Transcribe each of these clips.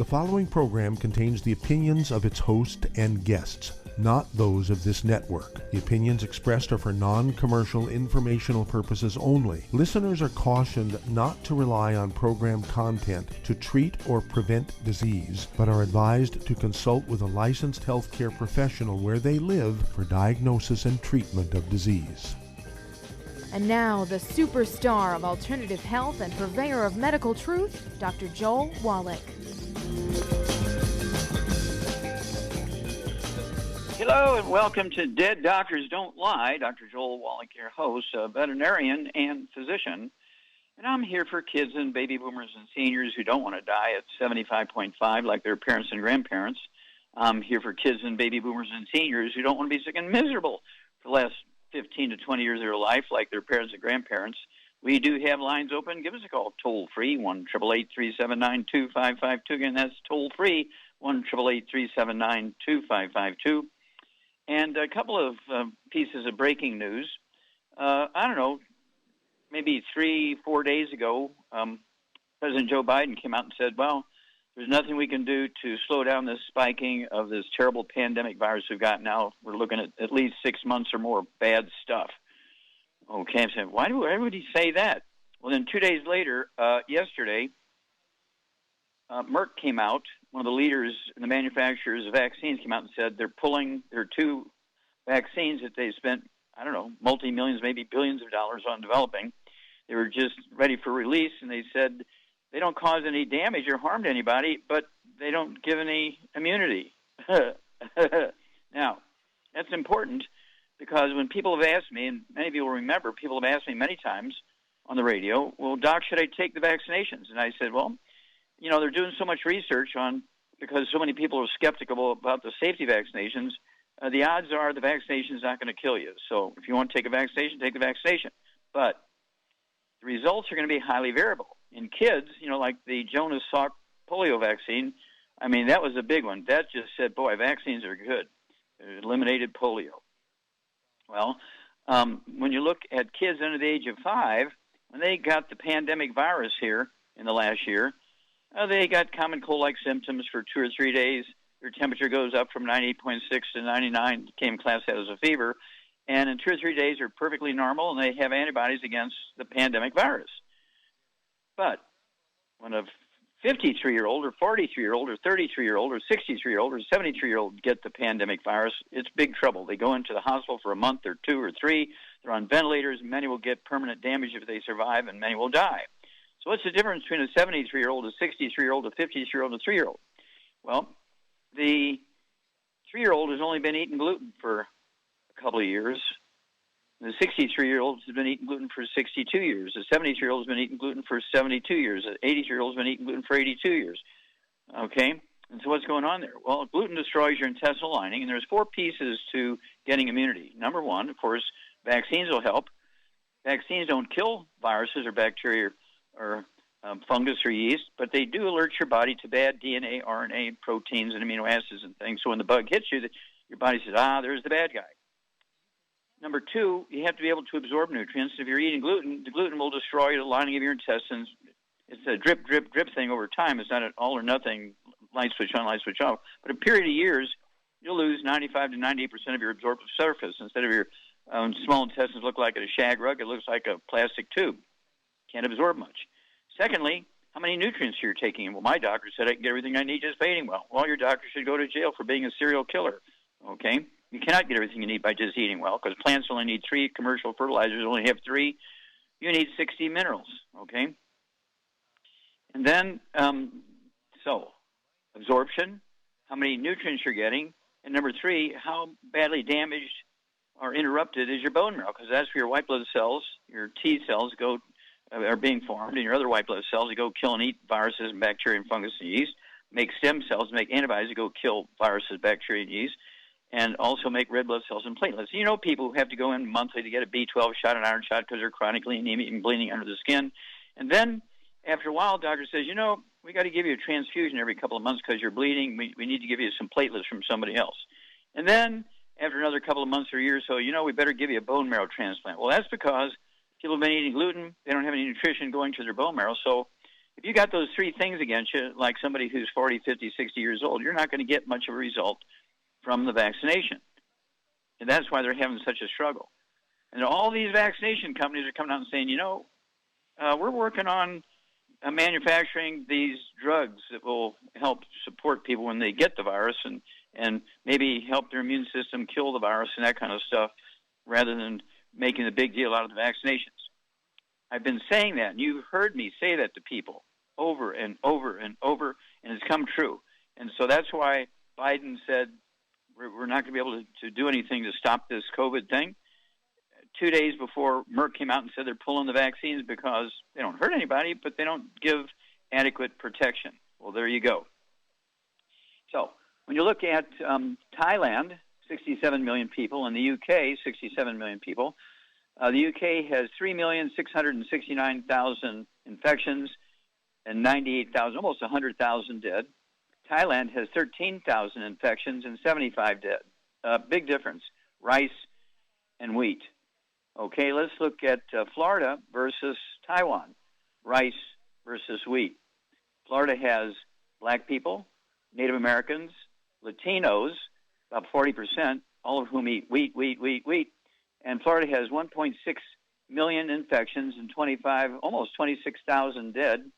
following program contains the opinions of its host and guests, not those of this network. The opinions expressed are for non-commercial informational purposes only. Listeners are cautioned not to rely on program content to treat or prevent disease, but are advised to consult with a licensed healthcare professional where they live for diagnosis and treatment of disease. And now, the superstar of alternative health and purveyor of medical truth, Dr. Joel Wallach. Hello and welcome to Dead Doctors Don't Lie. Dr. Joel Wallach, your host, a veterinarian and physician. And I'm here for kids and baby boomers and seniors who don't want to die at 75.5 like their parents and grandparents. I'm here for kids and baby boomers and seniors who don't want to be sick and miserable for the last 15 to 20 years of their life like their parents and grandparents. We do have lines open. Give us a call toll-free, 1-888-379-2552. Again, that's toll-free, 1-888-379-2552. And a couple of pieces of breaking news. I don't know, maybe 3-4 days ago, President Joe Biden came out and said, well, there's nothing we can do to slow down this spiking of this terrible pandemic virus we've got now. We're looking at least 6 months or more of bad stuff. Okay, I'm saying, why would he say that? Well, then 2 days later, yesterday, Merck came out, one of the leaders in the manufacturers of vaccines came out and said they're pulling their two vaccines that they spent, I don't know, multi-millions, maybe billions of dollars on developing. They were just ready for release, and they said they don't cause any damage or harm to anybody, but they don't give any immunity. Now, that's important because when people have asked me, and many people remember, people have asked me many times on the radio, well, Doc, should I take the vaccinations? And I said, well, you know, they're doing so much research on, because so many people are skeptical about the safety vaccinations, the odds are the vaccination is not going to kill you. So if you want to take a vaccination, take the vaccination. But the results are going to be highly variable. In kids, you know, like the Jonas Salk polio vaccine, I mean, that was a big one. That just said, boy, vaccines are good. It eliminated polio. Well, when you look at kids under the age of 5, when they got the pandemic virus here in the last year, they got common cold-like symptoms for 2 or 3 days. Their temperature goes up from 98.6 to 99, came classified as a fever, and in 2 or 3 days they're perfectly normal, and they have antibodies against the pandemic virus. But when a 53-year-old or 43-year-old or 33-year-old or 63-year-old or 73-year-old get the pandemic virus, it's big trouble. They go into the hospital for a month or 2 or 3. They're on ventilators. Many will get permanent damage if they survive, and many will die. So what's the difference between a 73-year-old, a 63-year-old, a 50-year-old, and a 3-year-old? Well, the 3-year-old has only been eating gluten for a couple of years. The 63-year-old has been eating gluten for 62 years. The 73-year-old has been eating gluten for 72 years. The 83-year-old has been eating gluten for 82 years. Okay? And so what's going on there? Well, gluten destroys your intestinal lining, and there's 4 pieces to getting immunity. Number 1, of course, vaccines will help. Vaccines don't kill viruses or bacteria or fungus or yeast, but they do alert your body to bad DNA, RNA, proteins, and amino acids and things. So when the bug hits you, your body says, there's the bad guy. Number 2, you have to be able to absorb nutrients. If you're eating gluten, the gluten will destroy the lining of your intestines. It's a drip, drip, drip thing over time. It's not an all or nothing, light switch on, light switch off. But a period of years, you'll lose 95 to 98% of your absorptive surface. Instead of your small intestines look like a shag rug, it looks like a plastic tube. Can't absorb much. Secondly, how many nutrients you're taking? Well, my doctor said I can get everything I need just by eating well. Well, your doctor should go to jail for being a serial killer, okay? You cannot get everything you need by just eating well, because plants only need 3, commercial fertilizers only have 3. You need 60 minerals, okay? And then, so, absorption, how many nutrients you're getting, and number 3, how badly damaged or interrupted is your bone marrow, because that's where your white blood cells, your T cells are being formed, and your other white blood cells that go kill and eat viruses and bacteria and fungus and yeast, make stem cells, make antibodies that go kill viruses, bacteria, and yeast, and also make red blood cells and platelets. You know people who have to go in monthly to get a B12 shot, an iron shot, because they're chronically anemic and bleeding under the skin. And then, after a while, doctor says, you know, we got to give you a transfusion every couple of months because you're bleeding. We need to give you some platelets from somebody else. And then, after another couple of months or a year or so, you know, we better give you a bone marrow transplant. Well, that's because people have been eating gluten. They don't have any nutrition going to their bone marrow. So if you got those three things against you, like somebody who's 40, 50, 60 years old, you're not going to get much of a result from the vaccination. And that's why they're having such a struggle. And all these vaccination companies are coming out and saying, we're working on manufacturing these drugs that will help support people when they get the virus and maybe help their immune system kill the virus and that kind of stuff, rather than making a big deal out of the vaccinations. I've been saying that, and you've heard me say that to people over and over and over, and it's come true. And so that's why Biden said we're not going to be able to do anything to stop this COVID thing. 2 days before, Merck came out and said they're pulling the vaccines because they don't hurt anybody, but they don't give adequate protection. Well, there you go. So when you look at Thailand, 67 million people, and the UK, 67 million people, the UK has 3,669,000 infections and 98,000, almost 100,000 dead. Thailand has 13,000 infections and 75 dead. Big difference, rice and wheat. Okay, let's look at Florida versus Taiwan, rice versus wheat. Florida has black people, Native Americans, Latinos, about 40%, all of whom eat wheat. And Florida has 1.6 million infections and almost 26,000 dead.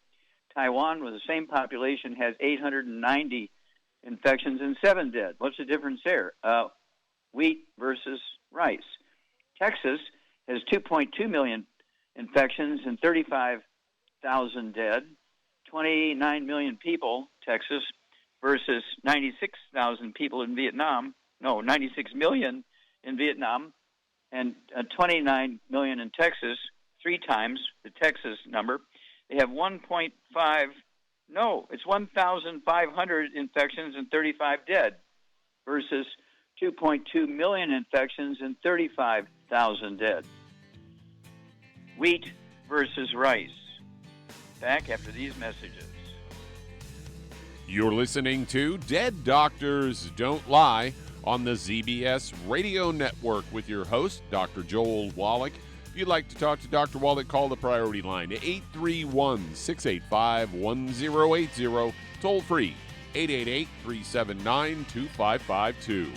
Taiwan, with the same population, has 890 infections and 7 dead. What's the difference there? Wheat versus rice. Texas has 2.2 million infections and 35,000 dead. 29 million people, Texas, versus 96,000 people in Vietnam. No, 96 million in Vietnam, and 29 million in Texas, 3 times the Texas number. They have 1,500 infections and 35 dead versus 2.2 million infections and 35,000 dead. Wheat versus rice. Back after these messages. You're listening to Dead Doctors Don't Lie on the ZBS Radio Network with your host, Dr. Joel Wallach. If you'd like to talk to Dr. Wallach, call the priority line at 831-685-1080, toll free, 888-379-2552.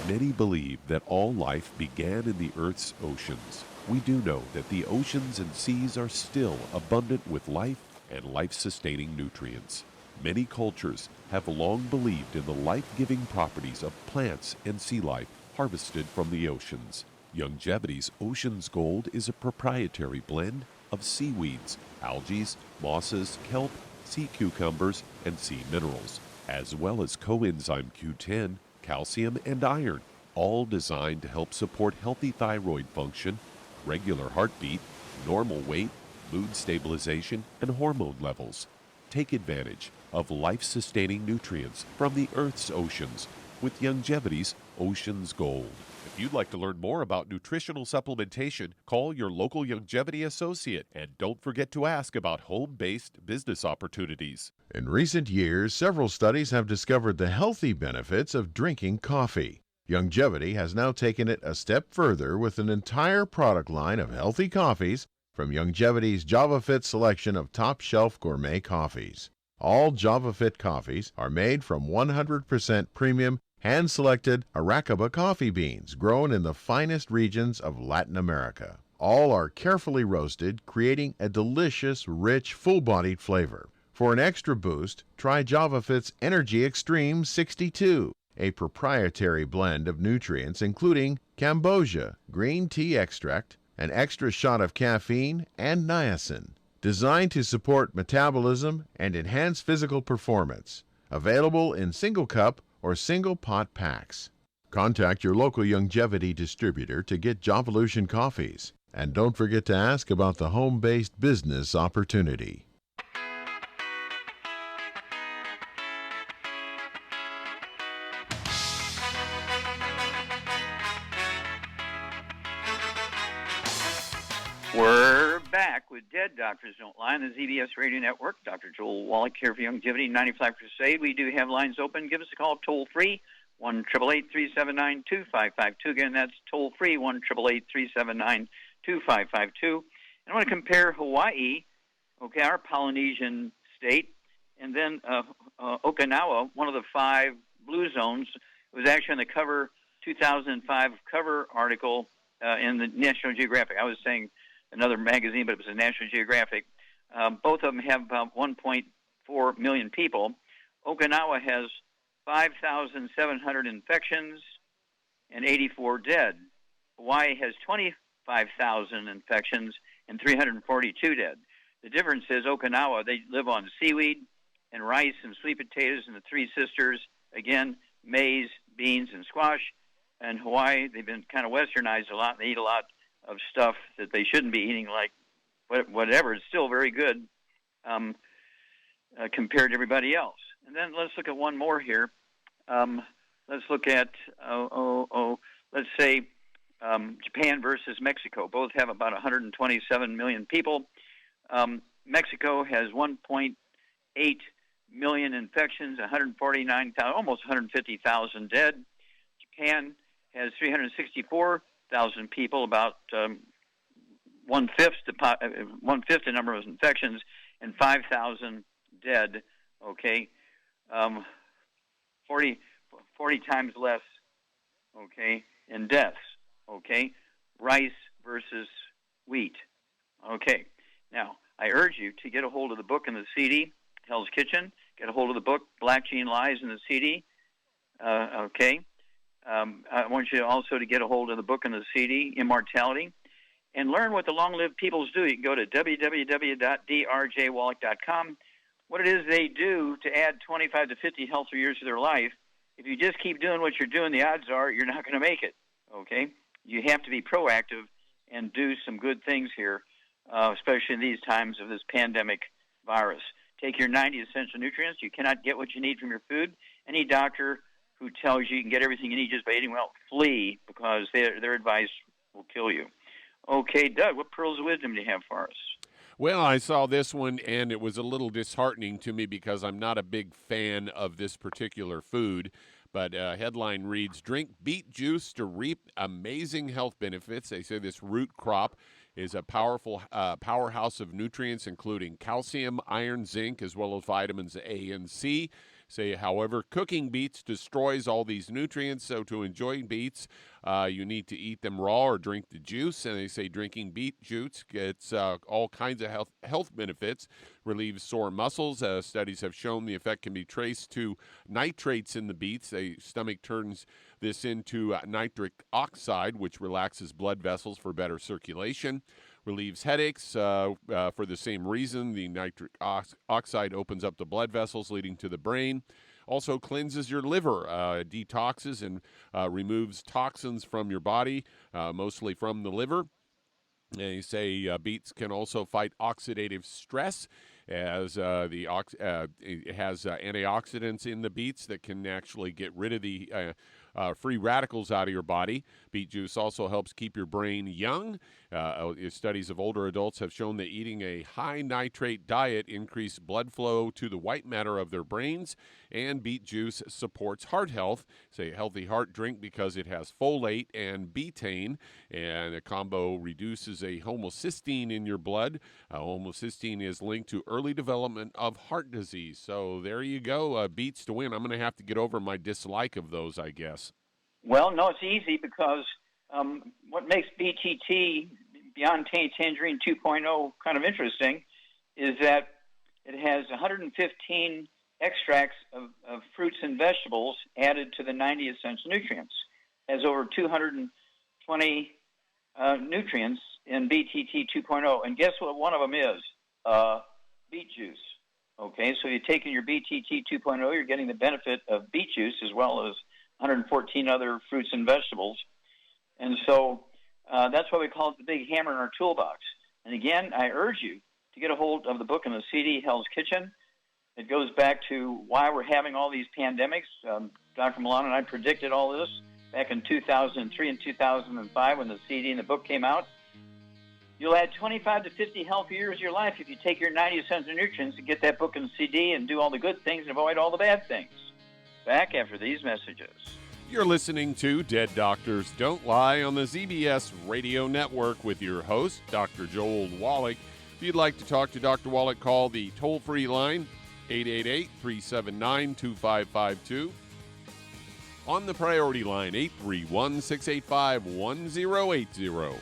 Many believe that all life began in the Earth's oceans. We do know that the oceans and seas are still abundant with life and life-sustaining nutrients. Many cultures have long believed in the life-giving properties of plants and sea life harvested from the oceans. Youngevity's Ocean's Gold is a proprietary blend of seaweeds, algae, mosses, kelp, sea cucumbers, and sea minerals, as well as coenzyme Q10, calcium, and iron, all designed to help support healthy thyroid function, regular heartbeat, normal weight, mood stabilization, and hormone levels. Take advantage of life-sustaining nutrients from the Earth's oceans with Youngevity's Ocean's Gold. If you'd like to learn more about nutritional supplementation, call your local Youngevity associate, and don't forget to ask about home-based business opportunities. In recent years, several studies have discovered the healthy benefits of drinking coffee. Youngevity has now taken it a step further with an entire product line of healthy coffees from Youngevity's JavaFit selection of top-shelf gourmet coffees. All JavaFit coffees are made from 100% premium, hand-selected Arabica coffee beans grown in the finest regions of Latin America. All are carefully roasted, creating a delicious, rich, full-bodied flavor. For an extra boost, try JavaFit's Energy Extreme 62, a proprietary blend of nutrients including Cambogia, green tea extract, an extra shot of caffeine, and niacin, designed to support metabolism and enhance physical performance. Available in single cup or single pot packs. Contact your local Youngevity distributor to get Jovolution coffees. And don't forget to ask about the home-based business opportunity. We're back with Dead Doctors Don't Lie on the ZBS Radio Network. Dr. Joel Wallach here for Longevity 95 Crusade. We do have lines open. Give us a call toll-free, 1-888-379-2552. Again, that's toll-free, 1-888-379-2552. And I want to compare Hawaii, okay, our Polynesian state, and then Okinawa, one of the 5 blue zones. It was actually on the cover, 2005 cover article in the National Geographic. I was saying another magazine, but it was a National Geographic. Both of them have about 1.4 million people. Okinawa has 5,700 infections and 84 dead. Hawaii has 25,000 infections and 342 dead. The difference is Okinawa, they live on seaweed and rice and sweet potatoes, and the Three Sisters, again, maize, beans, and squash. And Hawaii, they've been kind of westernized a lot. They eat a lot of stuff that they shouldn't be eating, like whatever. It's still very good compared to everybody else. And then let's look at one more here. Let's look at, let's say Japan versus Mexico. Both have about 127 million people. Mexico has 1.8 million infections, 149,000, almost 150,000 dead. Japan has 364,000 people, about one-fifth the number of infections, and 5,000 dead. Okay, 40 times less. Okay, in deaths. Okay, rice versus wheat. Okay, now I urge you to get a hold of the book and the CD, Hell's Kitchen. Get a hold of the book, Black Gene Lies, and the CD. Okay. I want you also to get a hold of the book and the CD, Immortality, and learn what the long-lived peoples do. You can go to www.drjwallach.com. What it is they do to add 25 to 50 healthier years to their life. If you just keep doing what you're doing, the odds are you're not going to make it, okay? You have to be proactive and do some good things here, especially in these times of this pandemic virus. Take your 90 essential nutrients. You cannot get what you need from your food. Any doctor who tells you can get everything you need just by eating well, flee, because their advice will kill you. Okay, Doug, what pearls of wisdom do you have for us? Well, I saw this one, and it was a little disheartening to me because I'm not a big fan of this particular food. But headline reads, drink beet juice to reap amazing health benefits. They say this root crop is a powerful powerhouse of nutrients, including calcium, iron, zinc, as well as vitamins A and C. Say, however, cooking beets destroys all these nutrients, so to enjoy beets, you need to eat them raw or drink the juice. And they say drinking beet juice gets all kinds of health benefits, relieves sore muscles. Studies have shown the effect can be traced to nitrates in the beets. The stomach turns this into nitric oxide, which relaxes blood vessels for better circulation. Relieves headaches for the same reason. The nitric oxide opens up the blood vessels, leading to the brain. Also cleanses your liver, detoxes and removes toxins from your body, mostly from the liver. They say beets can also fight oxidative stress, as it has antioxidants in the beets that can actually get rid of the free radicals out of your body. Beet juice also helps keep your brain young. Studies of older adults have shown that eating a high nitrate diet increases blood flow to the white matter of their brains, and beet juice supports heart health. Say a healthy heart drink because it has folate and betaine, and the combo reduces a homocysteine in your blood. Homocysteine is linked to early development of heart disease. So there you go, beets to win. I'm going to have to get over my dislike of those, I guess. Well, no, it's easy because what makes BTT Beyond Tangerine 2.0 kind of interesting is that it has 115 extracts of fruits and vegetables added to the 90 essential nutrients. It has over 220 nutrients in BTT 2.0. And guess what one of them is? Beet juice. Okay, so you're taking your BTT 2.0, you're getting the benefit of beet juice as well as 114 other fruits and vegetables. And so that's why we call it the big hammer in our toolbox. And again, I urge you to get a hold of the book and the CD, Hell's Kitchen. It goes back to why we're having all these pandemics. Dr. Milano and I predicted all this back in 2003 and 2005 when the CD and the book came out. You'll add 25 to 50 healthy years of your life if you take your 90 Essential Nutrients and get that book and CD and do all the good things and avoid all the bad things. Back after these messages. You're listening to Dead Doctors Don't Lie on the ZBS Radio Network with your host, Dr. Joel Wallach. If you'd like to talk to Dr. Wallach, call the toll-free line, 888-379-2552. On the priority line, 831-685-1080.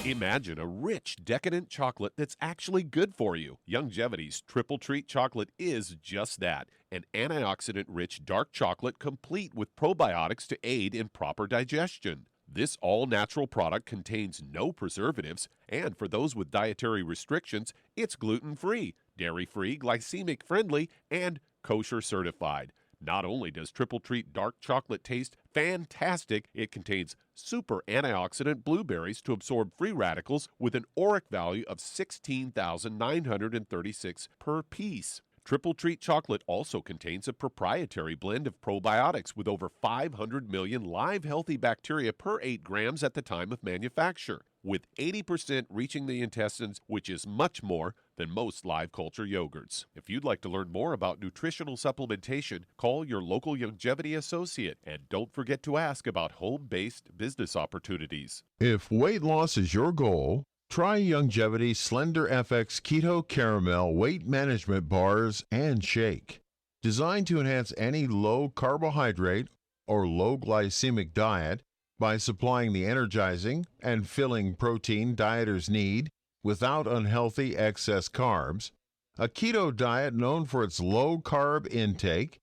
Imagine a rich, decadent chocolate that's actually good for you. Youngevity's Triple Treat chocolate is just that, an antioxidant-rich dark chocolate complete with probiotics to aid in proper digestion. This all-natural product contains no preservatives, and for those with dietary restrictions, it's gluten-free, dairy-free, glycemic-friendly, and kosher certified. Not only does Triple Treat dark chocolate taste fantastic, it contains super antioxidant blueberries to absorb free radicals with an ORAC value of 16,936 per piece. Triple Treat chocolate also contains a proprietary blend of probiotics with over 500 million live healthy bacteria per 8 grams at the time of manufacture, with 80% reaching the intestines, which is much more than most live culture yogurts. If you'd like to learn more about nutritional supplementation, call your local Youngevity associate, and don't forget to ask about home-based business opportunities. If weight loss is your goal, try Youngevity Slender FX Keto Caramel Weight Management Bars and Shake. Designed to enhance any low carbohydrate or low glycemic diet by supplying the energizing and filling protein dieters need without unhealthy excess carbs, a keto diet known for its low carb intake,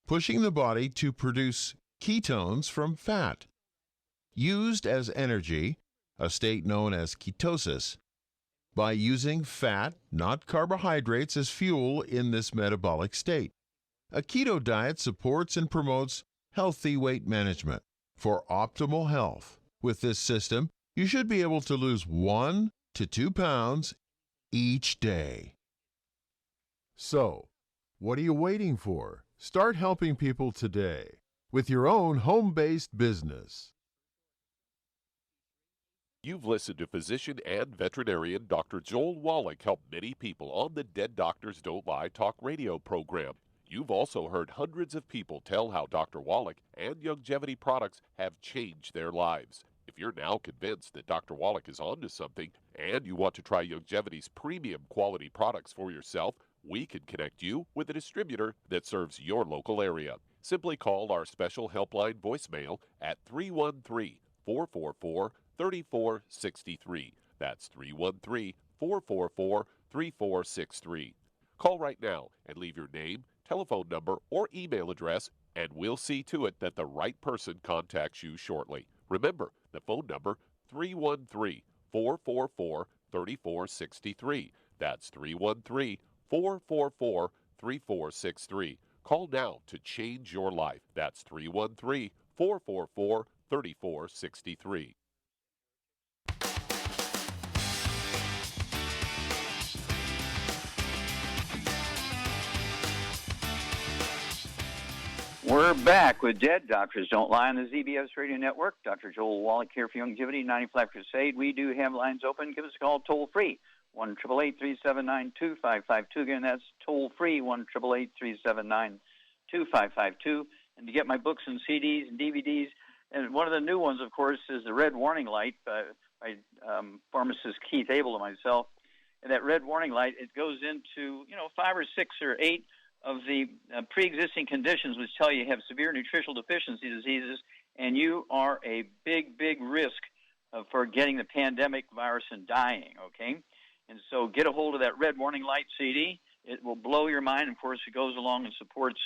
pushing the body to produce ketones from fat. Used as energy, a state known as ketosis, by using fat, not carbohydrates, as fuel in this metabolic state. A keto diet supports and promotes healthy weight management. For optimal health, with this system, you should be able to lose 1 to 2 pounds each day. So, what are you waiting for? Start helping people today with your own home-based business. You've listened to physician and veterinarian Dr. Joel Wallach help many people on the Dead Doctors Don't Lie talk radio program. You've also heard hundreds of people tell how Dr. Wallach and Youngevity products have changed their lives. If you're now convinced that Dr. Wallach is onto something and you want to try Youngevity's premium quality products for yourself, we can connect you with a distributor that serves your local area. Simply call our special helpline voicemail at 313-444-3463. That's 313-444-3463. Call right now and leave your name, telephone number, or email address, and we'll see to it that the right person contacts you shortly. Remember, the phone number, 313-444-3463. That's 313-444-3463. Call now to change your life. That's 313-444-3463. We're back with Dead Doctors Don't Lie on the ZBS Radio Network. Dr. Joel Wallach here for Youngevity 95 Crusade. We do have lines open. Give us a call toll-free, 1-888-379-2552. Again, that's toll-free, 1-888-379-2552. And to get my books and CDs and DVDs, and one of the new ones, of course, is the Red Warning Light by pharmacist Keith Abel and myself. And that red warning light, it goes into, 5 or 6 or 8 of the pre-existing conditions which tell you have severe nutritional deficiency diseases, and you are a big, big risk for getting the pandemic virus and dying, okay? And so get a hold of that Red Warning Light CD. It will blow your mind. Of course, it goes along and supports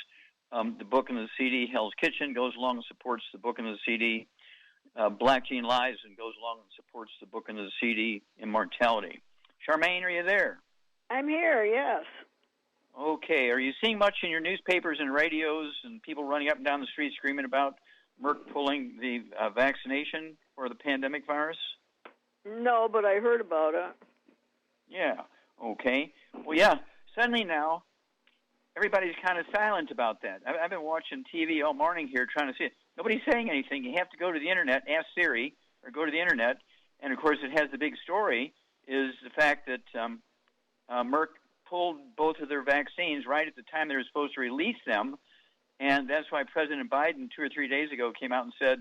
the book and the CD, Hell's Kitchen, goes along and supports the book and the CD, Black Gene Lies, and goes along and supports the book and the CD, Immortality. Charmaine, are you there? I'm here, yes. Okay. Are you seeing much in your newspapers and radios and people running up and down the street screaming about Merck pulling the vaccination for the pandemic virus? No, but I heard about it. Yeah. Okay. Well, yeah. Suddenly now, everybody's kind of silent about that. I've been watching TV all morning here trying to see it. Nobody's saying anything. You have to go to the Internet, ask Siri, or go to the Internet. And, of course, it has the big story is the fact that Merck pulled both of their vaccines right at the time they were supposed to release them. And that's why President Biden 2 or 3 days ago came out and said,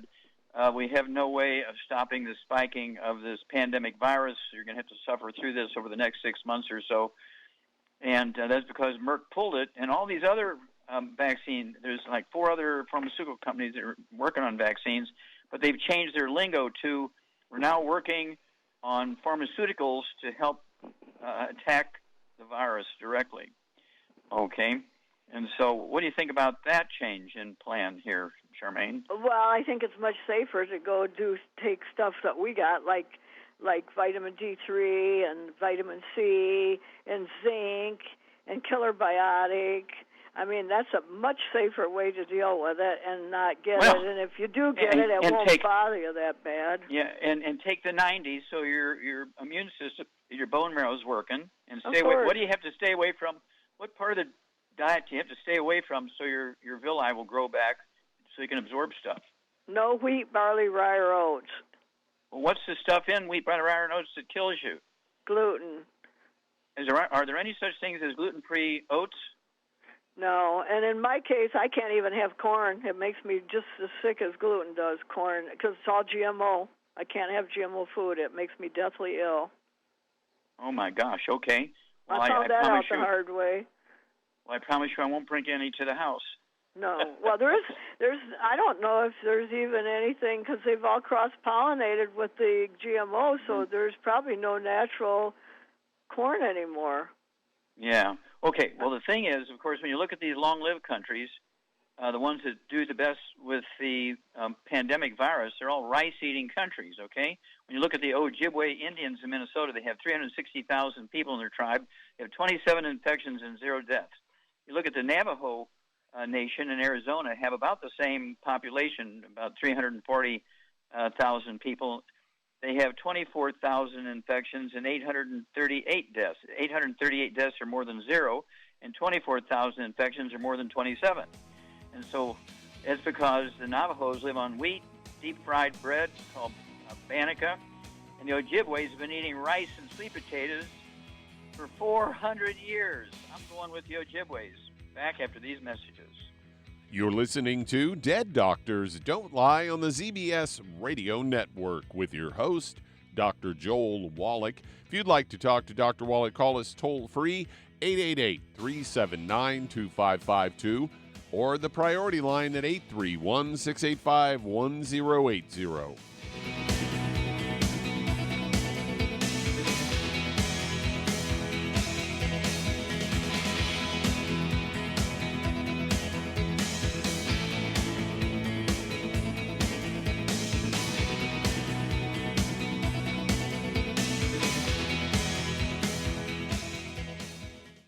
we have no way of stopping the spiking of this pandemic virus. You're going to have to suffer through this over the next 6 months or so. And that's because Merck pulled it. And all these other vaccines, there's like 4 other pharmaceutical companies that are working on vaccines, but they've changed their lingo to, we're now working on pharmaceuticals to help attack the virus directly. Okay. And so what do you think about that change in plan here, Charmaine? Well, I think it's much safer to take stuff that we got, like vitamin D3 and vitamin C and zinc and killer biotic. I mean, that's a much safer way to deal with it and not get it. And if you do get it, it won't bother you that bad. Yeah, and take the 90s so your immune system, your bone marrow is working. And stay away. What do you have to stay away from? What part of the diet do you have to stay away from so your villi will grow back so you can absorb stuff? No wheat, barley, rye, or oats. Well, what's the stuff in wheat, barley, rye, and oats that kills you? Gluten. Are there any such things as gluten-free oats? No, and in my case, I can't even have corn. It makes me just as sick as gluten does, corn, because it's all GMO. I can't have GMO food. It makes me deathly ill. Oh, my gosh. Okay. Well, I found that out the hard way. Well, I promise you I won't bring any to the house. No. Well, there's. I don't know if there's even anything, because they've all cross-pollinated with the GMO, so there's probably no natural corn anymore. Yeah. Okay. Well, the thing is, of course, when you look at these long-lived countries, the ones that do the best with the pandemic virus, they're all rice-eating countries, okay? When you look at the Ojibwe Indians in Minnesota, they have 360,000 people in their tribe. They have 27 infections and 0 deaths. You look at the Navajo Nation in Arizona, have about the same population, about 340,000 people. They have 24,000 infections and 838 deaths. 838 deaths are more than 0, and 24,000 infections are more than 27. And so it's because the Navajos live on wheat, deep-fried bread called bannock, and the Ojibways have been eating rice and sweet potatoes for 400 years. I'm going with the Ojibways. Back after these messages. You're listening to Dead Doctors Don't Lie on the ZBS Radio Network with your host, Dr. Joel Wallach. If you'd like to talk to Dr. Wallach, call us toll-free, 888-379-2552, or the priority line at 831-685-1080.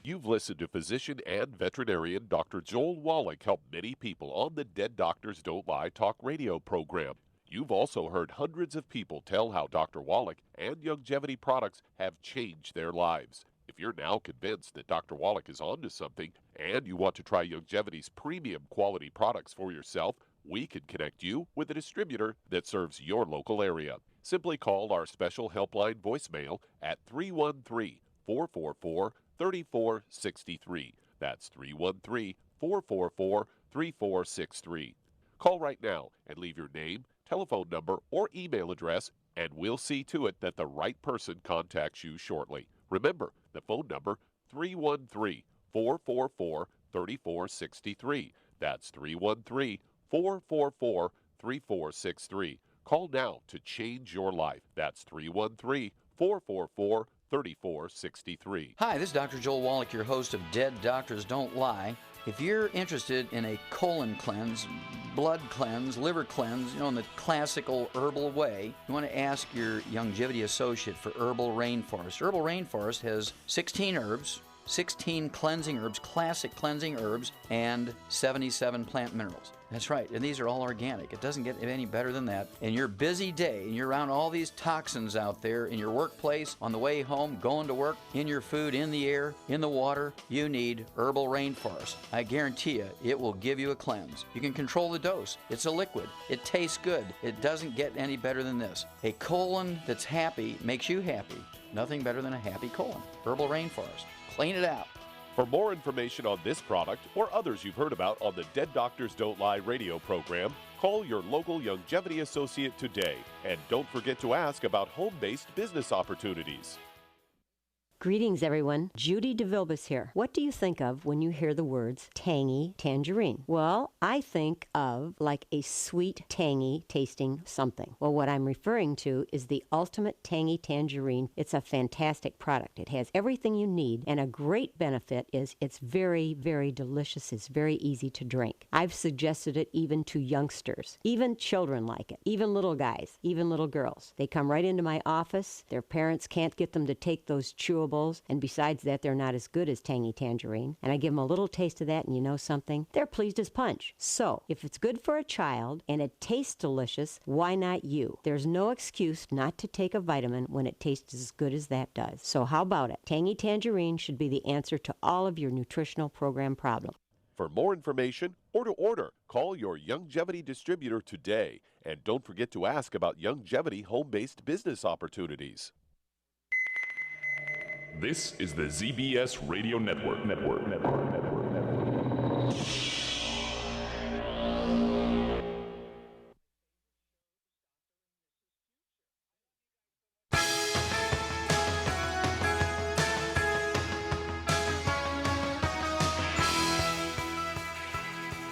You've listened to physician and veterinarian Dr. Joel Wallach help many people on the Dead Doctors Don't Lie talk radio program. You've also heard hundreds of people tell how Dr. Wallach and Youngevity products have changed their lives. If you're now convinced that Dr. Wallach is onto something and you want to try Youngevity's premium quality products for yourself, we can connect you with a distributor that serves your local area. Simply call our special helpline voicemail at 313-444-3463. That's 313-444-3463. Call right now and leave your name, telephone number, or email address, and we'll see to it that the right person contacts you shortly. Remember, the phone number, 313-444-3463. That's 313-444-3463. Call now to change your life. That's 313-444-3463. Hi, this is Dr. Joel Wallach, your host of Dead Doctors Don't Lie. If you're interested in a colon cleanse, blood cleanse, liver cleanse, in the classical herbal way, you want to ask your Youngevity associate for Herbal Rainforest. Herbal Rainforest has 16 herbs, 16 cleansing herbs, classic cleansing herbs, and 77 plant minerals. That's right, and these are all organic. It doesn't get any better than that. In your busy day, and you're around all these toxins out there in your workplace, on the way home, going to work, in your food, in the air, in the water, you need Herbal Rainforest. I guarantee you, it will give you a cleanse. You can control the dose. It's a liquid. It tastes good. It doesn't get any better than this. A colon that's happy makes you happy. Nothing better than a happy colon. Herbal Rainforest. Clean it out. For more information on this product or others you've heard about on the Dead Doctors Don't Lie radio program, call your local Longevity associate today. And don't forget to ask about home-based business opportunities. Greetings, everyone. Judy DeVilbus here. What do you think of when you hear the words tangy tangerine? Well, I think of like a sweet, tangy tasting something. Well, what I'm referring to is the Ultimate Tangy Tangerine. It's a fantastic product. It has everything you need, and a great benefit is it's very, very delicious. It's very easy to drink. I've suggested it even to youngsters. Even children like it. Even little guys. Even little girls. They come right into my office. Their parents can't get them to take those chewable, and besides that, they're not as good as Tangy Tangerine. And I give them a little taste of that, and you know something? They're pleased as punch. So, if it's good for a child and it tastes delicious, why not you? There's no excuse not to take a vitamin when it tastes as good as that does. So how about it? Tangy Tangerine should be the answer to all of your nutritional program problems. For more information or to order, call your Longevity distributor today. And don't forget to ask about Longevity home-based business opportunities. This is the ZBS Radio Network.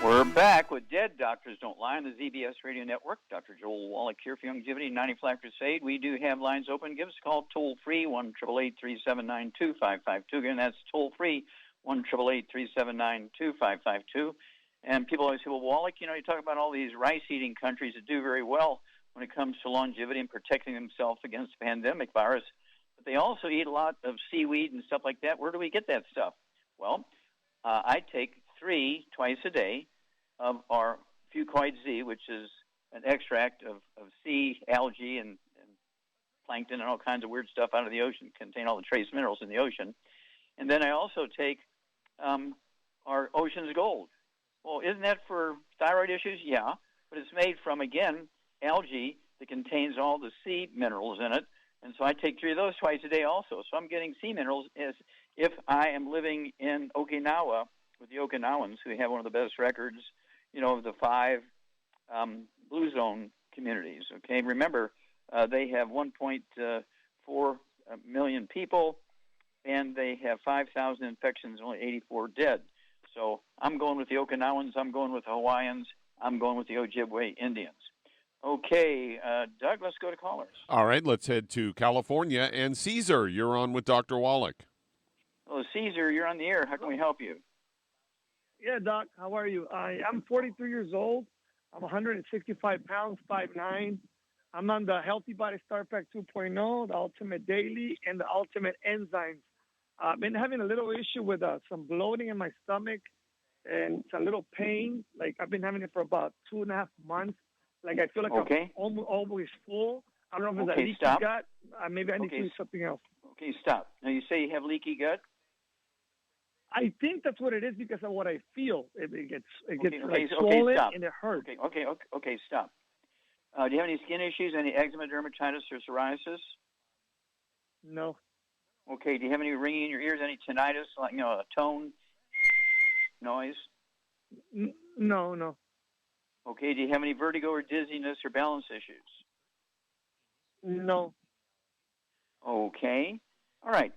We're back with Dead Doctors Don't Lie on the ZBS Radio Network. Dr. Joel Wallach here for Longevity 90 Flat Crusade. We do have lines open. Give us a call toll-free, 1-888-379-2552. Again, that's toll-free, 1-888-379-2552. And people always say, well, Wallach, you talk about all these rice-eating countries that do very well when it comes to longevity and protecting themselves against the pandemic virus. But they also eat a lot of seaweed and stuff like that. Where do we get that stuff? Well, I take 3 twice a day of our Fucoid Z, which is an extract of sea algae and plankton and all kinds of weird stuff out of the ocean, contain all the trace minerals in the ocean. And then I also take our Ocean's Gold. Well, isn't that for thyroid issues? Yeah, but it's made from, again, algae that contains all the sea minerals in it. And so I take 3 of those twice a day also. So I'm getting sea minerals as if I am living in Okinawa with the Okinawans, who have one of the best records, of the 5 blue zone communities. Okay, remember, they have 1.4 million people, and they have 5,000 infections, only 84 dead. So I'm going with the Okinawans, I'm going with the Hawaiians, I'm going with the Ojibwe Indians. Okay, Doug, let's go to callers. All right, let's head to California. And Caesar, you're on with Dr. Wallach. Hello, Caesar, you're on the air. How can we help you? Yeah, Doc, how are you? I'm 43 years old. I'm 165 pounds, 5'9". I'm on the Healthy Body Star Pack 2.0, the Ultimate Daily, and the Ultimate Enzymes. I've been having a little issue with some bloating in my stomach and it's a little pain. Like, I've been having it for about 2.5 months. Like, I feel like I'm always full. I don't know if it's a leaky gut. Maybe I need to do something else. Okay, stop. Now, you say you have leaky gut? I think that's what it is because of what I feel. It gets swollen and it hurts. Okay, stop. Do you have any skin issues, any eczema, dermatitis, or psoriasis? No. Okay, do you have any ringing in your ears, any tinnitus, like, a tone noise? No. Okay, do you have any vertigo or dizziness or balance issues? No. Okay. All right.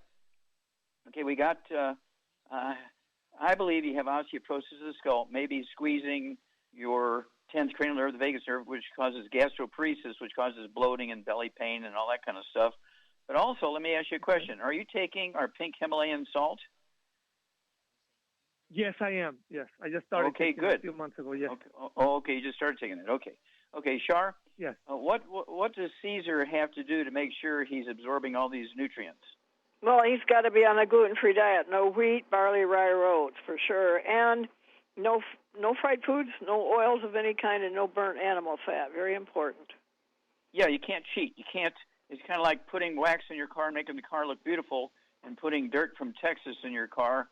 Okay, we got... I believe you have osteoporosis of the skull, maybe squeezing your 10th cranial nerve, the vagus nerve, which causes gastroparesis, which causes bloating and belly pain and all that kind of stuff. But also, let me ask you a question. Are you taking our pink Himalayan salt? Yes, I am. Yes, I just started taking it a few months ago, yes. Okay, you just started taking it. Okay, Shar? Yes. What does Caesar have to do to make sure he's absorbing all these nutrients? Well, he's got to be on a gluten-free diet. No wheat, barley, rye, or oats for sure, and no fried foods, no oils of any kind, and no burnt animal fat. Very important. Yeah, you can't cheat. You can't. It's kind of like putting wax in your car and making the car look beautiful, and putting dirt from Texas in your car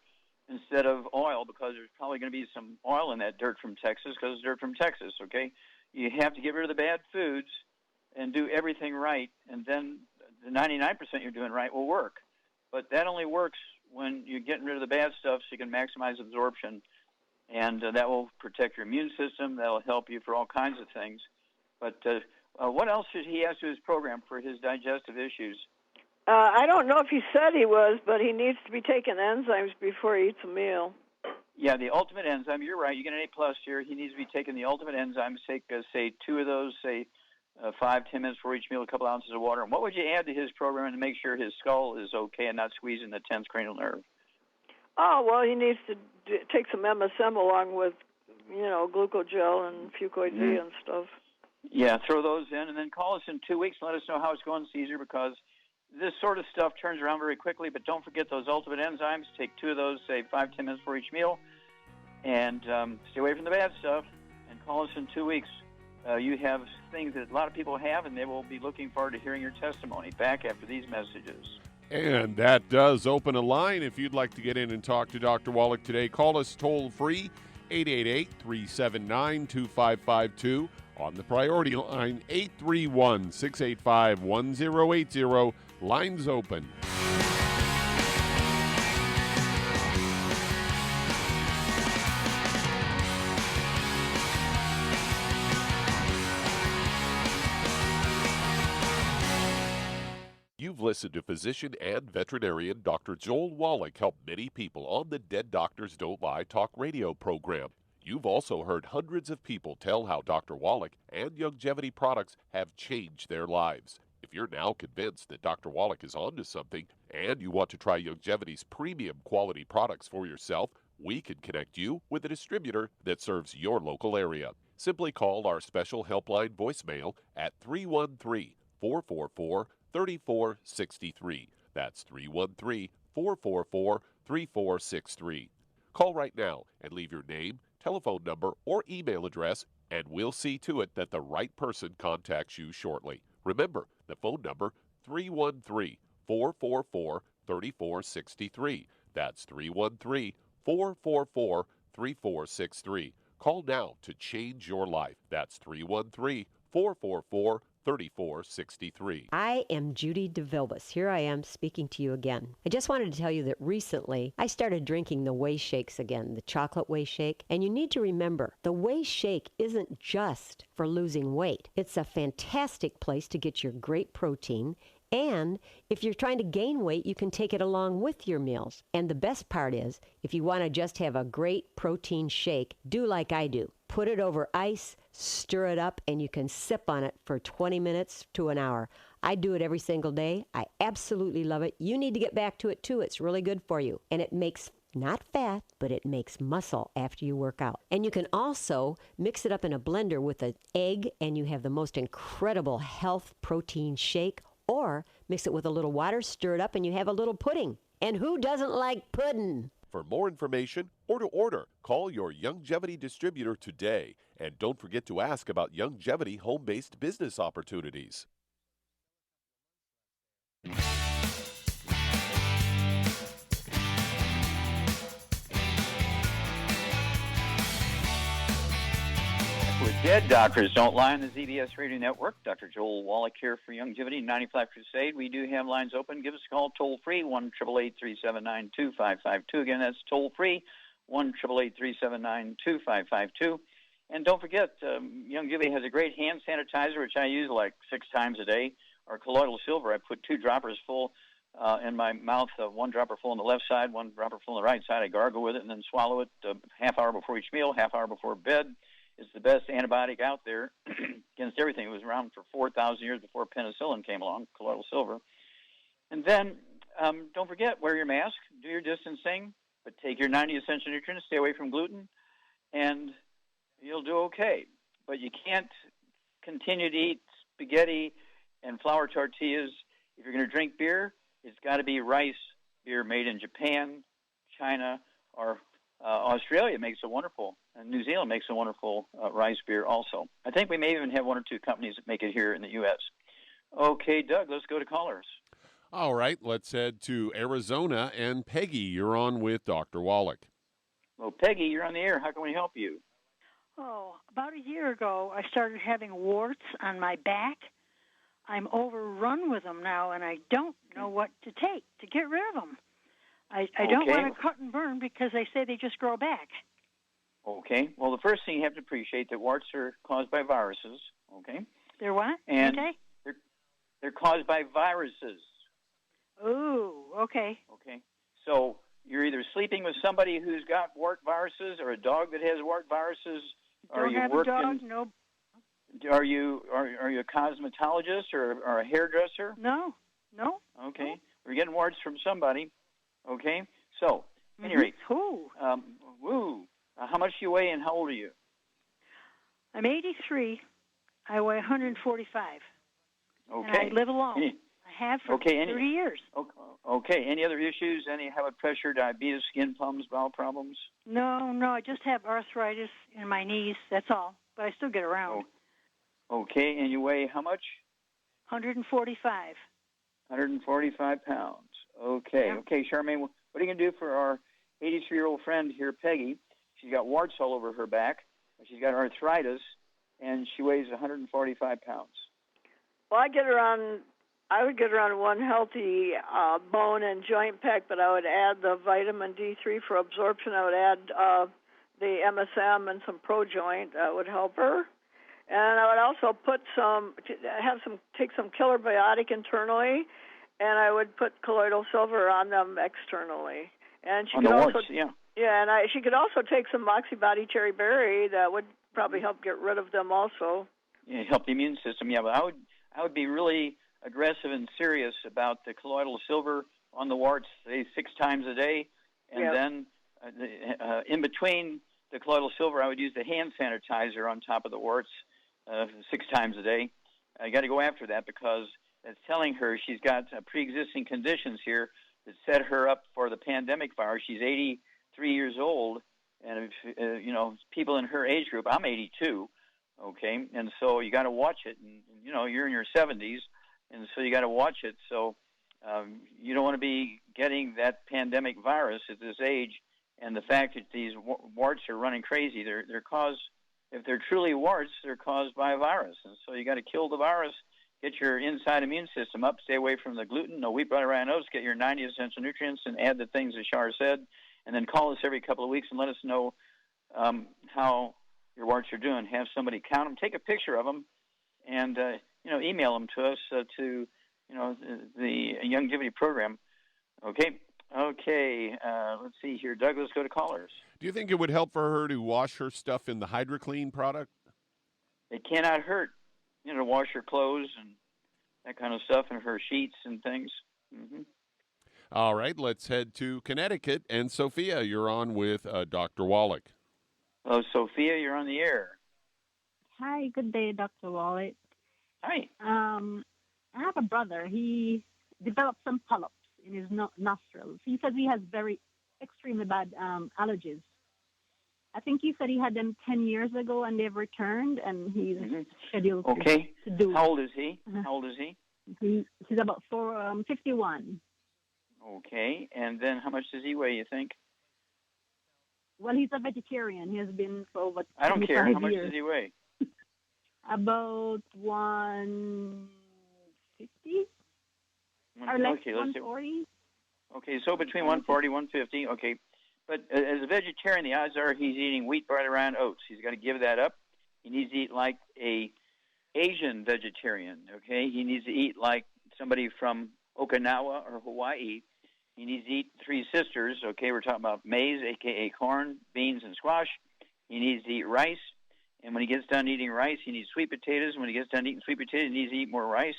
instead of oil, because there's probably going to be some oil in that dirt from Texas because it's dirt from Texas. Okay, you have to get rid of the bad foods and do everything right, and then the 99% you're doing right will work. But that only works when you're getting rid of the bad stuff so you can maximize absorption. And that will protect your immune system. That will help you for all kinds of things. But what else should he add to his program for his digestive issues? I don't know if he said he was, but he needs to be taking enzymes before he eats a meal. Yeah, the ultimate enzyme. You're right. You get an A+ here. He needs to be taking the ultimate enzymes. Take, say, 2 of those, say, 5-10 minutes for each meal, a couple ounces of water. And what would you add to his program to make sure his skull is okay and not squeezing the 10th cranial nerve? Oh, well, he needs to take some MSM along with, glucogel and fucoid Z and stuff. Yeah, throw those in, and then call us in 2 weeks and let us know how it's going, Caesar, because this sort of stuff turns around very quickly. But don't forget those ultimate enzymes. Take 2 of those, say, 5-10 minutes for each meal, and stay away from the bad stuff, and call us in 2 weeks. You have things that a lot of people have, and they will be looking forward to hearing your testimony. Back after these messages. And that does open a line. If you'd like to get in and talk to Dr. Wallach today, call us toll-free, 888-379-2552. On the priority line, 831-685-1080. Lines open. You've listened to physician and veterinarian Dr. Joel Wallach help many people on the Dead Doctors Don't Lie talk radio program. You've also heard hundreds of people tell how Dr. Wallach and Youngevity products have changed their lives. If you're now convinced that Dr. Wallach is onto something and you want to try Youngevity's premium quality products for yourself, we can connect you with a distributor that serves your local area. Simply call our special helpline voicemail at 313-444-3463. That's 313-444-3463. Call right now and leave your name, telephone number, or email address, and we'll see to it that the right person contacts you shortly. Remember, the phone number, 313-444-3463. That's 313-444-3463. Call now to change your life. That's 313-444-3463. I am Judy DeVilbus. Here I am speaking to you again. I just wanted to tell you that recently I started drinking the Whey Shakes again, the chocolate Whey Shake. And you need to remember, the Whey Shake isn't just for losing weight. It's a fantastic place to get your great protein. And if you're trying to gain weight, you can take it along with your meals. And the best part is, if you want to just have a great protein shake, do like I do. Put it over ice, stir it up, and you can sip on it for 20 minutes to an hour. I do it every single day. I absolutely love it. You need to get back to it too. It's really good for you. And it makes not fat, but it makes muscle after you work out. And you can also mix it up in a blender with an egg, and you have the most incredible health protein shake. Or mix it with a little water, stir it up, and you have a little pudding. And who doesn't like pudding? For more information or to order, call your Youngevity distributor today. And don't forget to ask about Youngevity home-based business opportunities. With Dead Doctors Don't Lie on the ZBS Radio Network. Dr. Joel Wallach here for Youngevity 95 Crusade. We do have lines open. Give us a call toll-free, 1-888-379-2552. Again, that's toll-free, 1-888-379-2552. And don't forget, Youngevity has a great hand sanitizer, which I use like 6 times a day, or colloidal silver. I put 2 droppers full in my mouth, 1 dropper full on the left side, 1 dropper full on the right side. I gargle with it and then swallow it half hour before each meal, half hour before bed. It's the best antibiotic out there against everything. It was around for 4,000 years before penicillin came along, colloidal silver. And then don't forget, wear your mask, do your distancing, but take your 90 essential nutrients, stay away from gluten, and you'll do okay. But you can't continue to eat spaghetti and flour tortillas. If you're going to drink beer, it's got to be rice beer made in Japan, China, or Australia makes a wonderful, and New Zealand makes a wonderful rice beer also. I think we may even have one or two companies that make it here in the U.S. Okay, Doug, let's go to callers. All right, let's head to Arizona. And Peggy, you're on with Dr. Wallach. Well, Peggy, you're on the air. How can we help you? Oh, about a year ago, I started having warts on my back. I'm overrun with them now, and I don't know what to take to get rid of them. I don't want to cut and burn because they say they just grow back. Okay. Well, the first thing you have to appreciate that warts are caused by viruses. Okay. They're what? And they're caused by viruses. Ooh, okay. Okay. So you're either sleeping with somebody who's got wart viruses or a dog that has wart viruses. Don't have a dog, no. Are you a cosmetologist or a hairdresser? No. Okay. No. We're getting warts from somebody. Okay. So, at any rate. Who? How much do you weigh and how old are you? I'm 83. I weigh 145. Okay. And I live alone. I have for 30 years. Okay. Any other issues? Any high blood pressure, diabetes, skin problems, bowel problems? No. I just have arthritis in my knees. That's all. But I still get around. Okay. And you weigh how much? 145. 145 pounds. Okay. Yeah. Okay, Charmaine, what are you going to do for our 83-year-old friend here, Peggy? She's got warts all over her back. She's got arthritis, and she weighs 145 pounds. Well, I would get around one healthy bone and joint pack, but I would add the vitamin D3 for absorption. I would add the MSM and some Pro Joint. That would help her. And I would also take some Killer Biotic internally, and I would put colloidal silver on them externally. And she could also, she could also take some Moxibody Cherry Berry. That would probably help get rid of them also. Yeah, help the immune system. Yeah, but I would be really aggressive and serious about the colloidal silver on the warts, say 6 times a day, and then in between the colloidal silver, I would use the hand sanitizer on top of the warts 6 times a day. I got to go after that because it's telling her she's got pre-existing conditions here that set her up for the pandemic virus. She's 83 years old, and people in her age group. I'm 82. Okay, and so you got to watch it, and you're in your 70s, and so you got to watch it. So you don't want to be getting that pandemic virus at this age, and the fact that these warts are running crazy. They're caused, if they're truly warts, they're caused by a virus, and so you got to kill the virus. Get your inside immune system up. Stay away from the gluten, no wheat, butter, and oats. Get your 90 essential nutrients and add the things that Shar said. And then call us every couple of weeks and let us know how your warts are doing. Have somebody count them. Take a picture of them and, email them to us to the Longevity program. Okay. Let's see here. Doug, let's go to callers. Do you think it would help for her to wash her stuff in the HydroClean product? It cannot hurt. To wash her clothes and that kind of stuff, and her sheets and things. Mm-hmm. All right, let's head to Connecticut. And Sophia, you're on with Dr. Wallach. Hello, Sophia, you're on the air. Hi, good day, Dr. Wallach. Hi. I have a brother. He developed some polyps in his nostrils. He says he has extremely bad allergies. I think you said he had them 10 years ago, and they've returned, and he's scheduled to do. How old is he? How old is he? He's about 51. Okay, and then how much does he weigh, you think? Well, he's a vegetarian. He has been for over 25 years. I don't care. How much does he weigh? About 150? Or less, 140? Okay, so between 140 and 150. Okay. But as a vegetarian, the odds are he's eating wheat, bread, around oats. He's got to give that up. He needs to eat like a Asian vegetarian, okay? He needs to eat like somebody from Okinawa or Hawaii. He needs to eat 3 sisters, okay? We're talking about maize, a.k.a. corn, beans, and squash. He needs to eat rice. And when he gets done eating rice, he needs sweet potatoes. When he gets done eating sweet potatoes, he needs to eat more rice.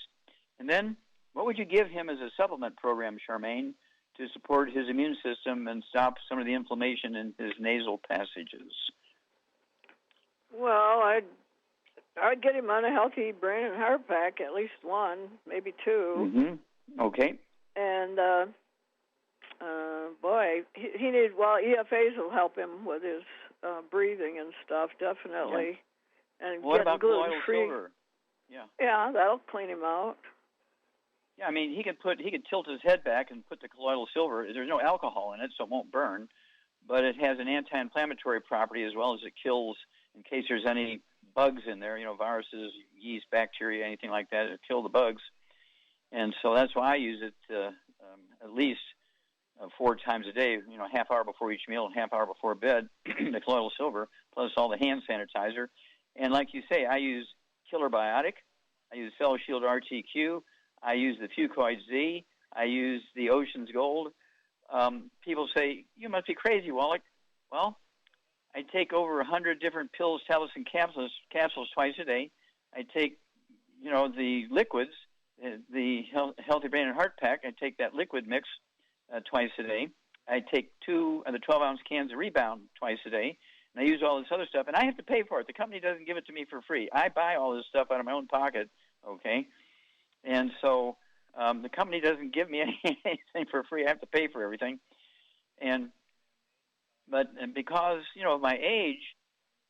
And then what would you give him as a supplement program, Charmaine, to support his immune system and stop some of the inflammation in his nasal passages? Well, I'd get him on a healthy brain and heart pack, at least one, maybe 2. Mm-hmm. Okay. And boy, he needs, well, EFAs will help him with his breathing and stuff, definitely. Yeah. And what getting about colloidal gluten-free. silver? Yeah. Yeah, that'll clean him out. Yeah, I mean, he could tilt his head back and put the colloidal silver. There's no alcohol in it, so it won't burn, but it has an anti-inflammatory property as well as it kills, in case there's any bugs in there, viruses, yeast, bacteria, anything like that. It'll kill the bugs. And so that's why I use it at least 4 times a day, half hour before each meal and half hour before bed, the colloidal silver, plus all the hand sanitizer. And like you say, I use Killer Biotic, I use Cell Shield RTQ, I use the Fucoid Z, I use the Ocean's Gold. People say, you must be crazy, Wallach. Well, I take over 100 different pills, tablets, and capsules twice a day. I take, the liquids, the Healthy Brain and Heart Pack. I take that liquid mix twice a day. I take 2 of the 12-ounce cans of Rebound twice a day. And I use all this other stuff, and I have to pay for it. The company doesn't give it to me for free. I buy all this stuff out of my own pocket, okay? And so the company doesn't give me anything for free. I have to pay for everything. But because, of my age,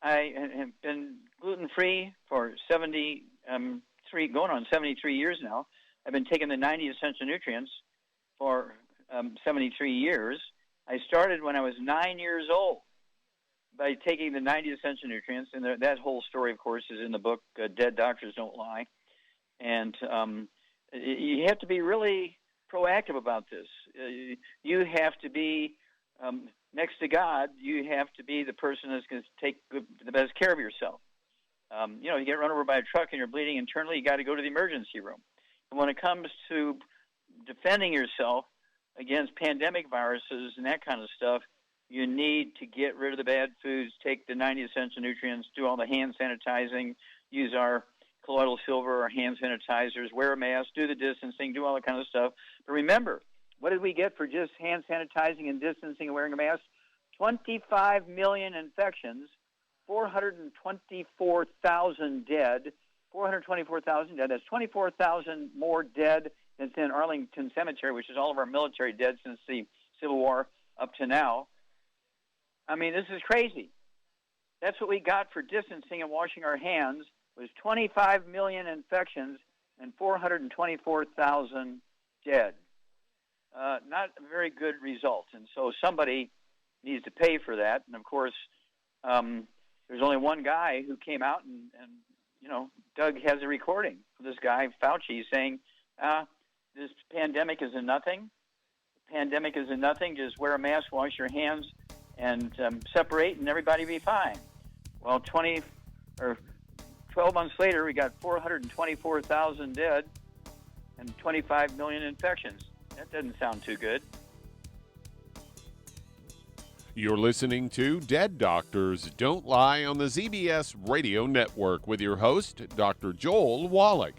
I have been gluten-free for 73 years now. I've been taking the 90 essential nutrients for 73 years. I started when I was 9 years old by taking the 90 essential nutrients, and that whole story, of course, is in the book, Dead Doctors Don't Lie. And you have to be really proactive about this. You have to be, next to God, you have to be the person that's going to take the best care of yourself. You get run over by a truck and you're bleeding internally, you got to go to the emergency room. And when it comes to defending yourself against pandemic viruses and that kind of stuff, you need to get rid of the bad foods, take the 90 essential nutrients, do all the hand sanitizing, use our colloidal silver or hand sanitizers, wear a mask, do the distancing, do all that kind of stuff. But remember, what did we get for just hand sanitizing and distancing and wearing a mask? 25 million infections, 424,000 dead. 424,000 dead. That's 24,000 more dead than in Arlington Cemetery, which is all of our military dead since the Civil War up to now. I mean, this is crazy. That's what we got for distancing and washing our hands, was 25 million infections and 424,000 dead. Not a very good result. And so somebody needs to pay for that. And, of course, there's only one guy who came out and Doug has a recording of this guy, Fauci, saying, this pandemic is a nothing. The pandemic is a nothing. Just wear a mask, wash your hands, and separate, and everybody be fine. Well, 12 months later, we got 424,000 dead and 25 million infections. That doesn't sound too good. You're listening to Dead Doctors Don't Lie on the ZBS Radio Network with your host, Dr. Joel Wallach.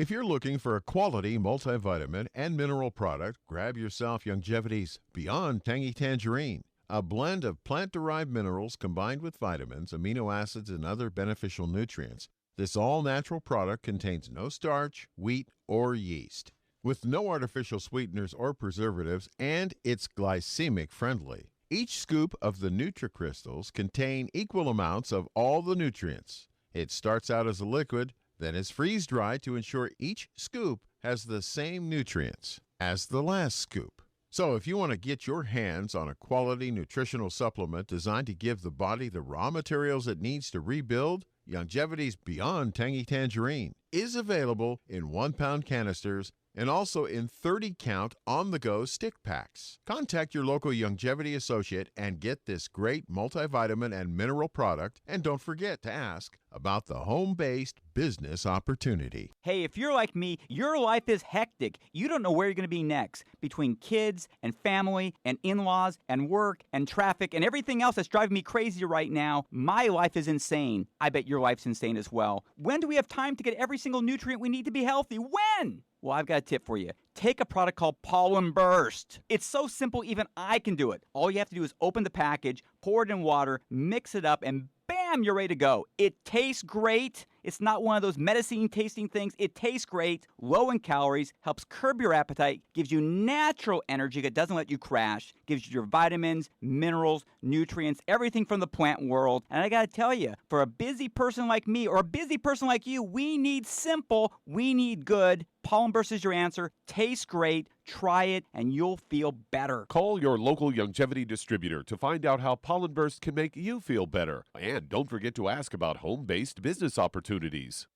If you're looking for a quality multivitamin and mineral product, grab yourself Longevity's Beyond Tangy Tangerine, a blend of plant-derived minerals combined with vitamins, amino acids, and other beneficial nutrients. This all-natural product contains no starch, wheat, or yeast, with no artificial sweeteners or preservatives, and it's glycemic friendly. Each scoop of the NutriCrystals contain equal amounts of all the nutrients. It starts out as a liquid, then is freeze-dried to ensure each scoop has the same nutrients as the last scoop. So if you want to get your hands on a quality nutritional supplement designed to give the body the raw materials it needs to rebuild, Longevity's Beyond Tangy Tangerine is available in 1-pound canisters and also in 30-count on-the-go stick packs. Contact your local Longevity associate and get this great multivitamin and mineral product, and don't forget to ask about the home-based business opportunity. Hey, if you're like me, your life is hectic. You don't know where you're going to be next. Between kids and family and in-laws and work and traffic and everything else that's driving me crazy right now, my life is insane. I bet your life's insane as well. When do we have time to get every single nutrient we need to be healthy? When? Well, I've got a tip for you. Take a product called Pollen Burst. It's so simple, even I can do it. All you have to do is open the package, pour it in water, mix it up, and bam, you're ready to go. It tastes great. It's not one of those medicine tasting things. It tastes great, low in calories, helps curb your appetite, gives you natural energy that doesn't let you crash, gives you your vitamins, minerals, nutrients, everything from the plant world. And I got to tell you, for a busy person like me or a busy person like you, we need simple, we need good. Pollen Burst is your answer. Tastes great. Try it, and you'll feel better. Call your local Longevity distributor to find out how Pollen Burst can make you feel better. And don't forget to ask about home-based business opportunities.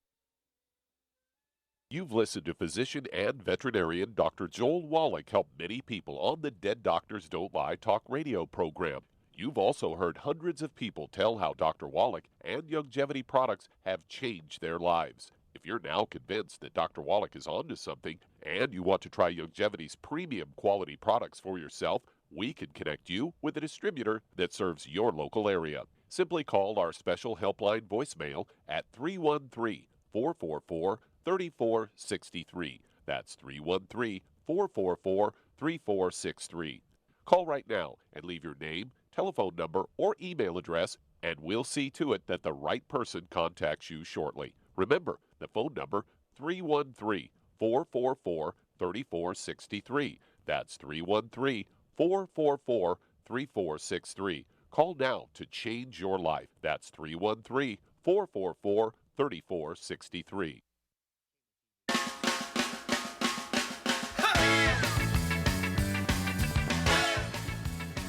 You've listened to physician and veterinarian Dr. Joel Wallach help many people on the Dead Doctors Don't Lie talk radio program. You've also heard hundreds of people tell how Dr. Wallach and Longevity products have changed their lives. If you're now convinced that Dr. Wallach is onto something and you want to try Longevity's premium quality products for yourself, we can connect you with a distributor that serves your local area. Simply call our special helpline voicemail at 313-444-3463. That's 313-444-3463. Call right now and leave your name, telephone number, or email address, and we'll see to it that the right person contacts you shortly. Remember, the phone number, 313-444-3463. That's 313-444-3463. Call now to change your life. That's 313-444-3463.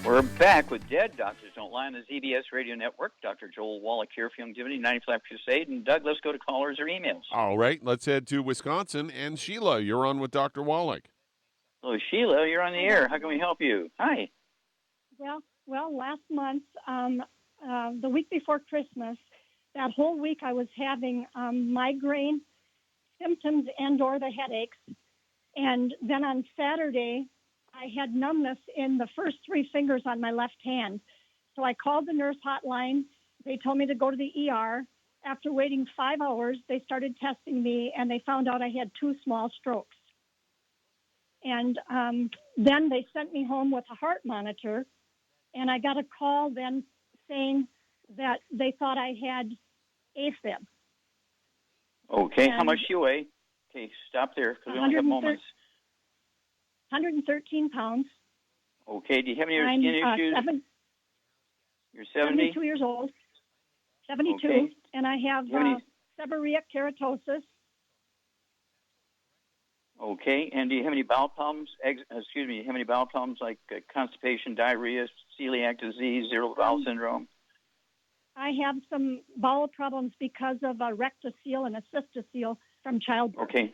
We're back with Dead Doctors Don't Lie on the ZBS Radio Network. Dr. Joel Wallach here for Longevity 95 Crusade. And Doug, let's go to callers or emails. All right, let's head to Wisconsin. And Sheila, you're on with Dr. Wallach. Hello, Sheila. You're on the air. How can we help you? Hi. Well, last month, the week before Christmas, that whole week I was having migraine symptoms and/or the headaches. And then on Saturday, I had numbness in the first three fingers on my left hand. So I called the nurse hotline. They told me to go to the ER. After waiting 5 hours, they started testing me, and they found out I had 2 small strokes. And then they sent me home with a heart monitor, and I got a call then saying that they thought I had AFib. Okay, how much do you weigh? Okay, stop there, because we only have moments. 113 pounds. Okay, do you have any other skin issues? You're 70? 72 years old. 72. Okay. And I have seborrheic keratosis. Okay, and do you have any bowel problems? Do you have any bowel problems like constipation, diarrhea, celiac disease, irritable bowel syndrome? I have some bowel problems because of a rectocele and a cystocele from childbirth.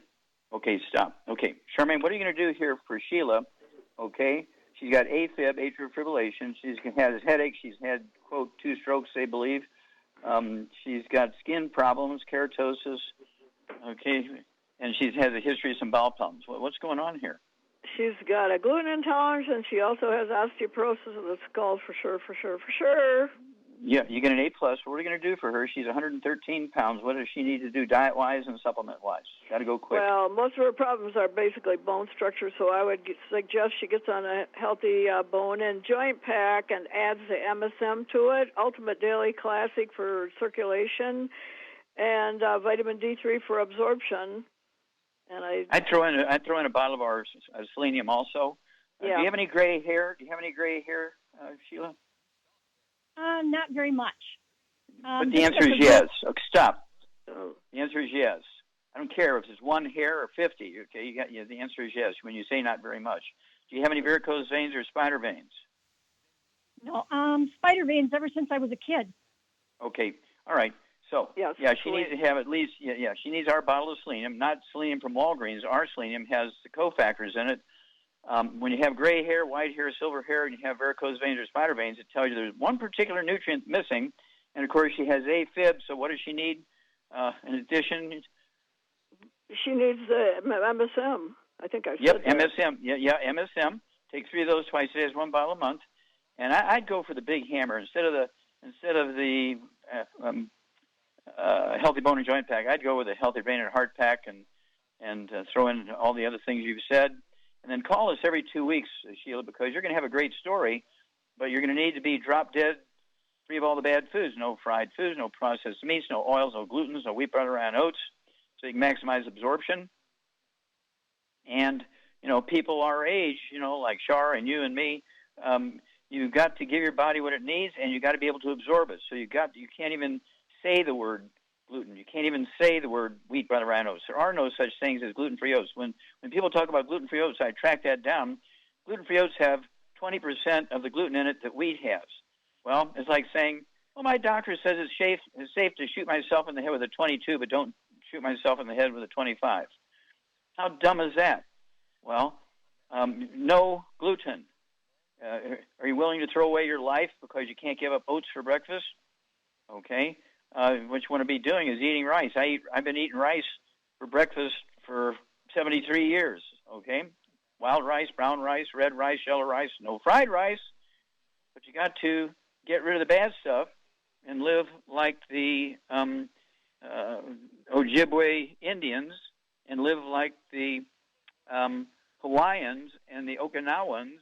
Okay, stop. Okay, Charmaine, what are you going to do here for Sheila? Okay, she's got AFib, atrial fibrillation. She's had headaches. She's had, quote, 2 strokes, they believe. She's got skin problems, keratosis. Okay, and she's had a history of some bowel problems. What's going on here? She's got a gluten intolerance, and she also has osteoporosis of the skull for sure. Yeah, you get an A+. What are we going to do for her? She's 113 pounds. What does she need to do diet-wise and supplement-wise? Got to go quick. Well, most of her problems are basically bone structure, so I would suggest she gets on a healthy bone and joint pack and adds the MSM to it, Ultimate Daily Classic for circulation, and vitamin D3 for absorption. And I'd throw in a bottle of our selenium also. Yeah. Do you have any gray hair? Sheila? Not very much. But the answer is yes. Okay, stop. The answer is yes. I don't care if it's 1 hair or 50. Okay, the answer is yes. When you say not very much, do you have any varicose veins or spider veins? No, spider veins ever since I was a kid. Okay, all right. So, Yes, yeah, she needs to have at least, she needs our bottle of selenium, not selenium from Walgreens. Our selenium has the cofactors in it. When you have gray hair, white hair, silver hair, and you have varicose veins or spider veins, it tells you there's one particular nutrient missing. And, of course, she has AFib, so what does she need in addition? She needs the MSM. I think I said Yep, that. MSM. Yeah, MSM. Take 3 of those twice a day, as 1 bottle a month. And I'd go for the big hammer instead of the healthy bone and joint pack. I'd go with a healthy brain and heart pack and throw in all the other things you've said. And then call us every 2 weeks, Sheila, because you're going to have a great story, but you're going to need to be drop dead, free of all the bad foods. No fried foods, no processed meats, no oils, no glutens, no wheat, butter, and oats, so you can maximize absorption. And, people our age, like Shar and you and me, you've got to give your body what it needs, and you've got to be able to absorb it. So you can't even say the word gluten. You can't even say the word wheat, butter, and oats. There are no such things as gluten-free oats. When people talk about gluten-free oats, I track that down. Gluten-free oats have 20% of the gluten in it that wheat has. Well, it's like saying, well, my doctor says it's safe to shoot myself in the head with a 22, but don't shoot myself in the head with a 25. How dumb is that? Well, no gluten. Are you willing to throw away your life because you can't give up oats for breakfast? Okay. What you want to be doing is eating rice. I've been eating rice for breakfast for 73 years. Okay. Wild rice, brown rice, red rice, yellow rice, no fried rice. But you got to get rid of the bad stuff and live like the Ojibwe Indians and live like the Hawaiians and the Okinawans,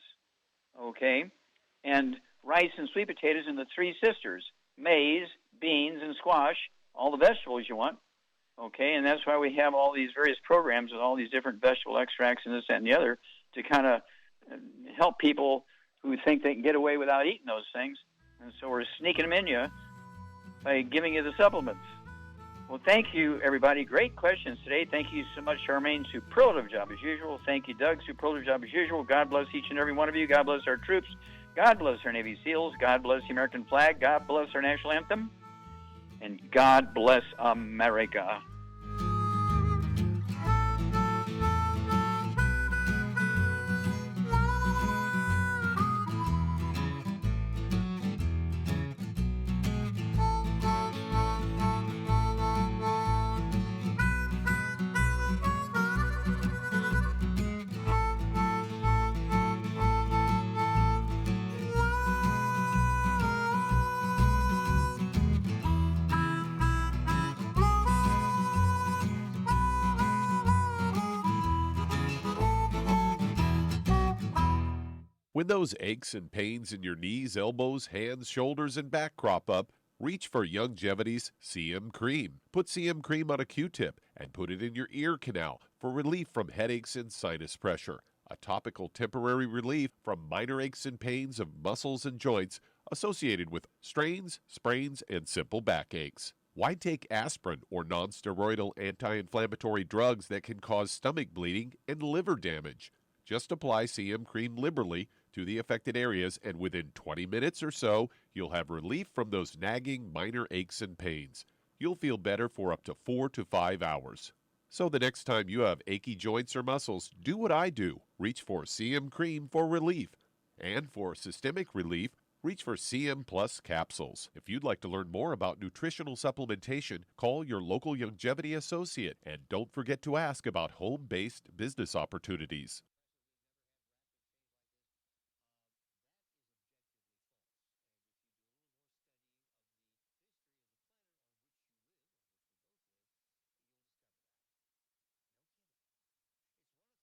okay, and rice and sweet potatoes and the 3 sisters, maize, beans, and squash, all the vegetables you want, okay, and that's why we have all these various programs with all these different vegetable extracts and this, that, and the other to kind of help people who think they can get away without eating those things, and so we're sneaking them in you by giving you the supplements. Well, thank you, everybody. Great questions today. Thank you so much, Charmaine. Superlative job as usual. Thank you, Doug. Superlative job as usual. God bless each and every one of you. God bless our troops. God bless our Navy SEALs. God bless the American flag. God bless our national anthem. And God bless America. When those aches and pains in your knees, elbows, hands, shoulders, and back crop up, reach for Youngevity's CM Cream. Put CM Cream on a Q-tip and put it in your ear canal for relief from headaches and sinus pressure. A topical temporary relief from minor aches and pains of muscles and joints associated with strains, sprains, and simple backaches. Why take aspirin or non-steroidal anti-inflammatory drugs that can cause stomach bleeding and liver damage? Just apply CM Cream liberally to the affected areas, and within 20 minutes or so, you'll have relief from those nagging minor aches and pains. You'll feel better for up to 4 to 5 hours. So the next time you have achy joints or muscles, do what I do. Reach for CM Cream for relief. And for systemic relief, reach for CM Plus capsules. If you'd like to learn more about nutritional supplementation, call your local Youngevity associate, and don't forget to ask about home-based business opportunities.